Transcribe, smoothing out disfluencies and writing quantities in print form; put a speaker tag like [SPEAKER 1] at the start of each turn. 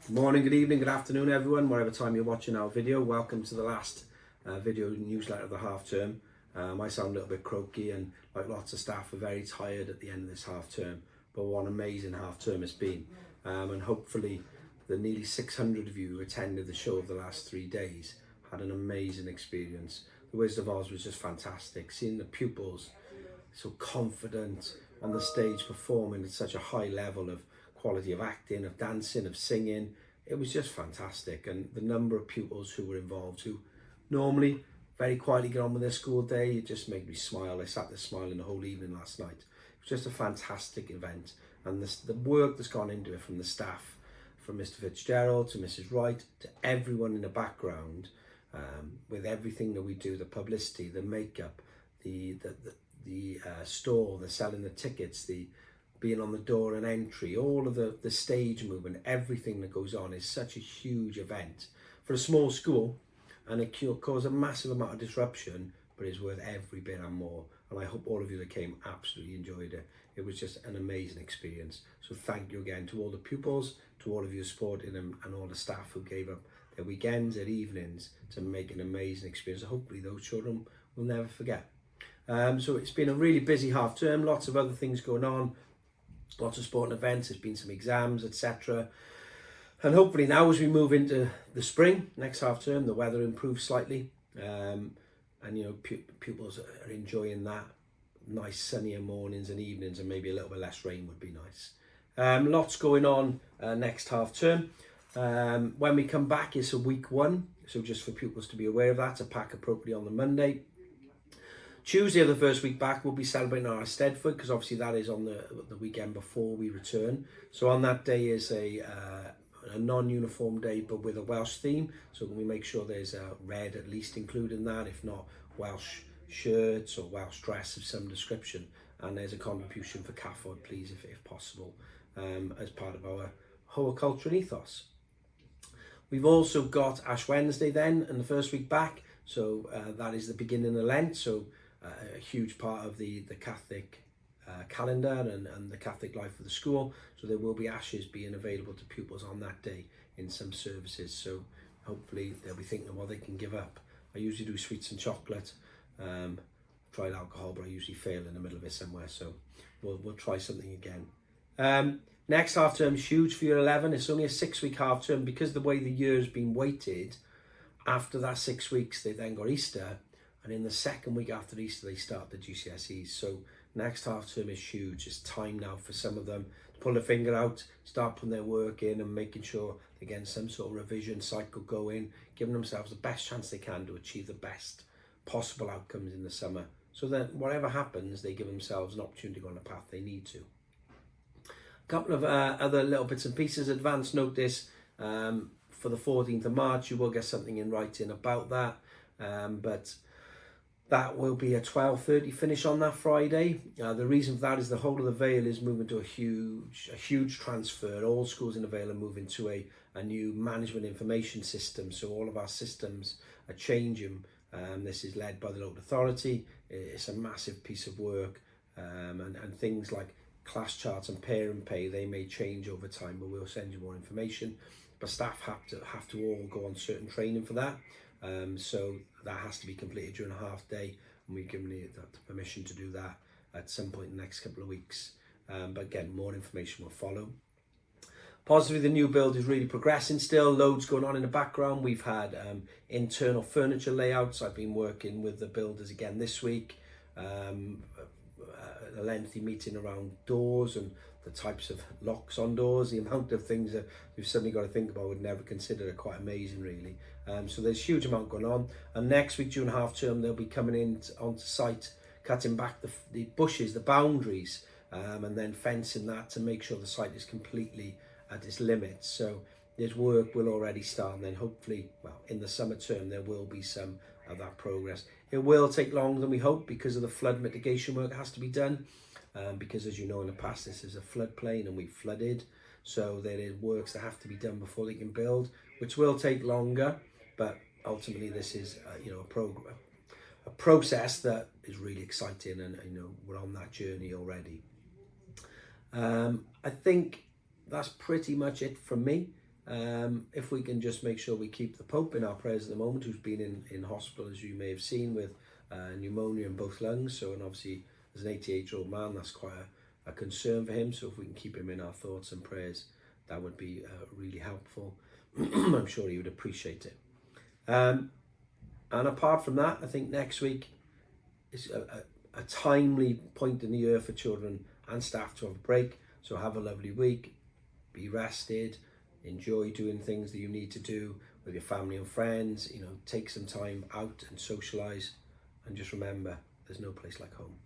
[SPEAKER 1] Good morning, good evening, good afternoon everyone, whatever time you're watching our video. Welcome to the last video newsletter of the half term. I sound a little bit croaky and like lots of staff are very tired at the end of this half term, but what an amazing half term it's been. And hopefully the nearly 600 of you who attended the show of the last 3 days had an amazing experience. The Wizard of Oz was just fantastic. Seeing the pupils so confident on the stage performing at such a high level of quality of acting, of dancing, of singing, it was just fantastic. And the number of pupils who were involved who normally very quietly get on with their school day, it just made me smile. I sat there smiling the whole evening last night. It was just a fantastic event, and the work that's gone into it from the staff, from Mr. Fitzgerald to Mrs. Wright to everyone in the background, with everything that we do, the publicity, the makeup, the store, the selling the tickets, the being on the door and entry, all of the stage movement, everything that goes on is such a huge event for a small school, and it can cause a massive amount of disruption, but it's worth every bit and more. And I hope all of you that came absolutely enjoyed it. It was just an amazing experience. So thank you again to all the pupils, to all of you supporting them, and all the staff who gave up their weekends, their evenings to make an amazing experience. Hopefully those children will never forget. So it's been a really busy half term, lots of other things going on, lots of sporting events, there's been some exams, etc. And hopefully now as we move into the spring, next half term, the weather improves slightly, and you know, pupils are enjoying that. Nice sunnier mornings and evenings, and maybe a little bit less rain would be nice. Lots going on next half term. When we come back, it's a week one, so just for pupils to be aware of that, to pack appropriately on the Monday. Tuesday of the first week back, we'll be celebrating our Eisteddfod, because obviously that is on the weekend before we return. So on that day is a non-uniform day, but with a Welsh theme. So we make sure there's a red at least included in that, if not Welsh shirts or Welsh dress of some description. And there's a contribution for CAFOD, please, if possible, as part of our whole culture and ethos. We've also got Ash Wednesday then, and the first week back. So that is the beginning of Lent. So a huge part of the Catholic calendar and the Catholic life of the school. So there will be ashes being available to pupils on that day in some services. So hopefully they'll be thinking of what they can give up. I usually do sweets and chocolate. Tried alcohol, but I usually fail in the middle of it somewhere. So we'll try something again. Next half term is huge for year 11. It's only a 6-week half term because the way the year's been weighted. After that 6 weeks, they then got Easter, and in the second week after Easter, they start the GCSEs. So next half term is huge. It's time now for some of them to pull their finger out, start putting their work in and making sure they're getting some sort of revision cycle going, giving themselves the best chance they can to achieve the best possible outcomes in the summer. So that whatever happens, they give themselves an opportunity to go on the path they need to. A couple of other little bits and pieces. Advance notice for the 14th of March, you will get something in writing about that, but that will be a 12:30 finish on that Friday. The reason for that is the whole of the Vale is moving to a huge transfer. All schools in the Vale are moving to a new management information system, so all of our systems are changing. This is led by the local authority. It's a massive piece of work, and things like class charts and parent pay, they may change over time, but we'll send you more information. But staff have to all go on certain training for that. So that has to be completed during a half day, and we've given the permission to do that at some point in the next couple of weeks. But again, more information will follow. Positively, the new build is really progressing still. Loads going on in the background. We've had internal furniture layouts. I've been working with the builders again this week. A lengthy meeting around doors and the types of locks on doors, the amount of things that we've suddenly got to think about, would never consider. Are quite amazing, really. So there's a huge amount going on. And next week, during half term, they'll be coming in onto site, cutting back the bushes, the boundaries, and then fencing that to make sure the site is completely at its limits. So this work will already start, and then hopefully, well, in the summer term, there will be some of that progress. It will take longer than we hope because of the flood mitigation work that has to be done. Because as you know, in the past, this is a floodplain and we've flooded. So there is works that have to be done before they can build, which will take longer. But ultimately, this is a process that is really exciting, and you know, we're on that journey already. I think that's pretty much it from me. If we can just make sure we keep the Pope in our prayers at the moment, who's been in hospital, as you may have seen, with pneumonia in both lungs. So, and obviously as an 88-year-old man, that's quite a concern for him. So if we can keep him in our thoughts and prayers, that would be really helpful. I'm sure he would appreciate it. And apart from that, I think next week is a timely point in the year for children and staff to have a break. So have a lovely week, be rested, enjoy doing things that you need to do with your family and friends. You know, take some time out and socialise, and just remember, there's no place like home.